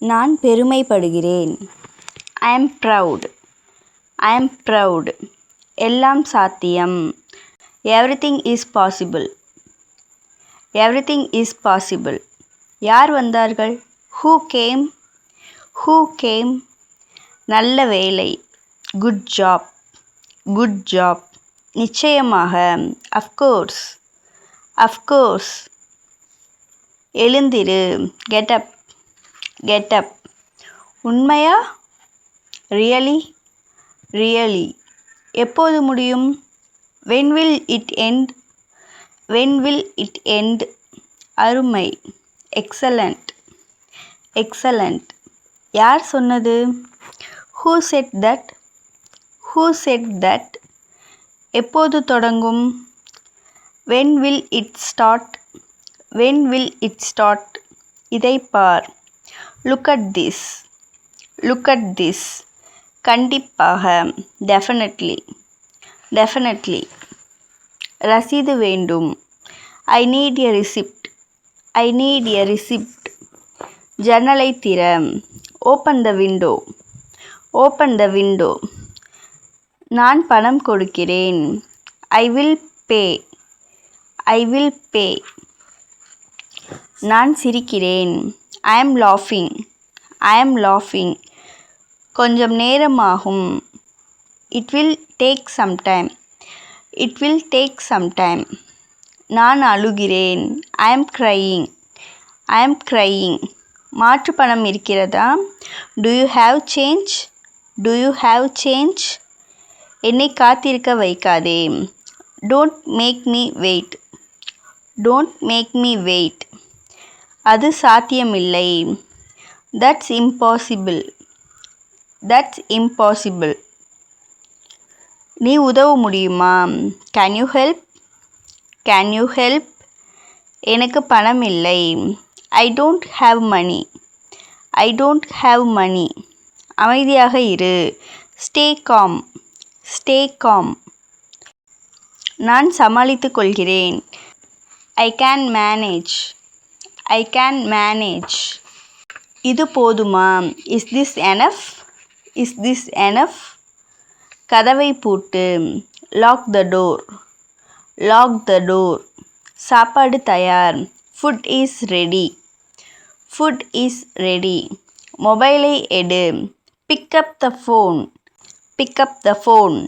நான் பெருமைப்படுகிறேன். I am proud. I am proud. எல்லாம் சாத்தியம். Everything is possible. Everything is possible. யார் வந்தார்கள்? Who came? Who came? நல்ல வேலை. Good job. Good job. நிச்சயமாக. Of course. Of course. எழுந்திரு. Get up. Get up. உண்மையா? Really? Really. எப்போது முடியும்? When will it end? When will it end? அருமை. Excellent. Excellent. யார் சொன்னது? Who said that? Who said that? எப்போது தொடங்கும்? When will it start? When will it start? இதை பார். Look at this. Look at this. கண்டிப்பாக. Definitely. Definitely. ரசீது வேண்டும். I need a receipt. I need a receipt. ஜன்னலை திற. Open the window. Open the window. நான் பணம் கொடுக்கிறேன். I will pay. I will pay. நான் சிரிக்கிறேன். I am laughing. I am laughing. கொஞ்சம் நேரமாகும். It will take some time. It will take some time. நான் அழுகிறேன். I am crying. I am crying. மாற்று பணம் இருக்கிறதா? Do you have change? Do you have change? என்னை காத்திருக்க வைக்காதே. Don't make me wait. Don't make me wait. அது சாத்தியமில்லை. That's impossible. That's impossible. நீ உதவ முடியுமா? Can you help? Can you help? எனக்கு பணம் இல்லை. I don't have money. I don't have money. அமைதியாக இரு. Stay calm. Stay calm. நான் சமாளித்துக் கொள்கிறேன். I can manage. I can manage. இது போதுமா? Is this enough? Is this enough? கதவை பூட்டு. Lock the door. Lock the door. சாப்பாடு தயார். Food is ready. Food is ready. மொபைலை எடு. Pick up the phone. Pick up the phone.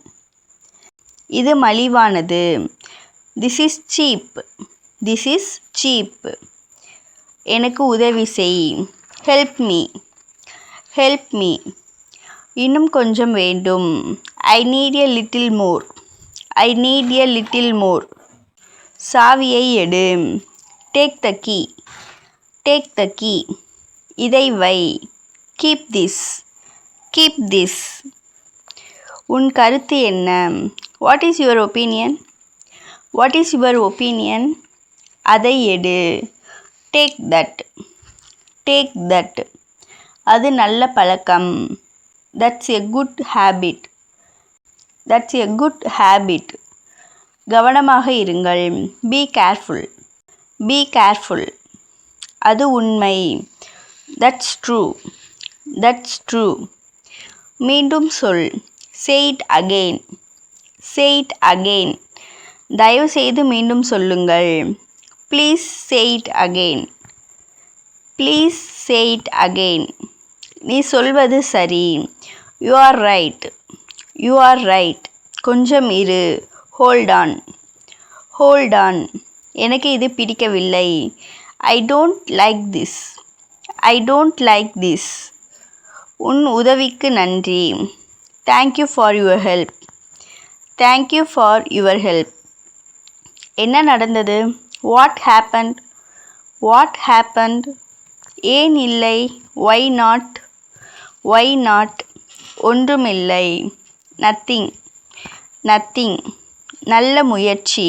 இது மலிவானது. This is cheap. This is cheap. எனக்கு உதவி செய். Help me. Help me. இன்னும் கொஞ்சம் வேண்டும். I need a little more. I need a little more. சாவியை எடு. Take the key. Take the key. இதை வை. Keep this. Keep this. உன் கருத்து என்ன? What is your opinion? What is your opinion? அதை எடு. Take that. Take that. அது நல்ல பழக்கம். That's a good habit. That's a good habit. கவனமாக இருங்கள். Be careful. Be careful. அது உண்மை. That's true. That's true. மீண்டும் சொல். Say it again. Say it again. தயவு செய்து மீண்டும் சொல்லுங்கள். Please say it again. Please say it again. நீ சொல்வது சரி. You are right. You are right. கொஞ்சம் இரு. Hold on. Hold on. எனக்கு இது பிடிக்கவில்லை. I don't like this. I don't like this. உன் உதவிக்கு நன்றி. Thank you for your help. Thank you for your help. என்ன நடந்தது? What happened? What happened? ஏன் இல்லை? Why not? Why not? ஒன்றுமில்லை. Nothing. Nothing. நல்ல முயற்சி.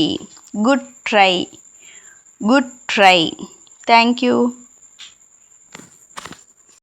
Good try. Good try. Thank you.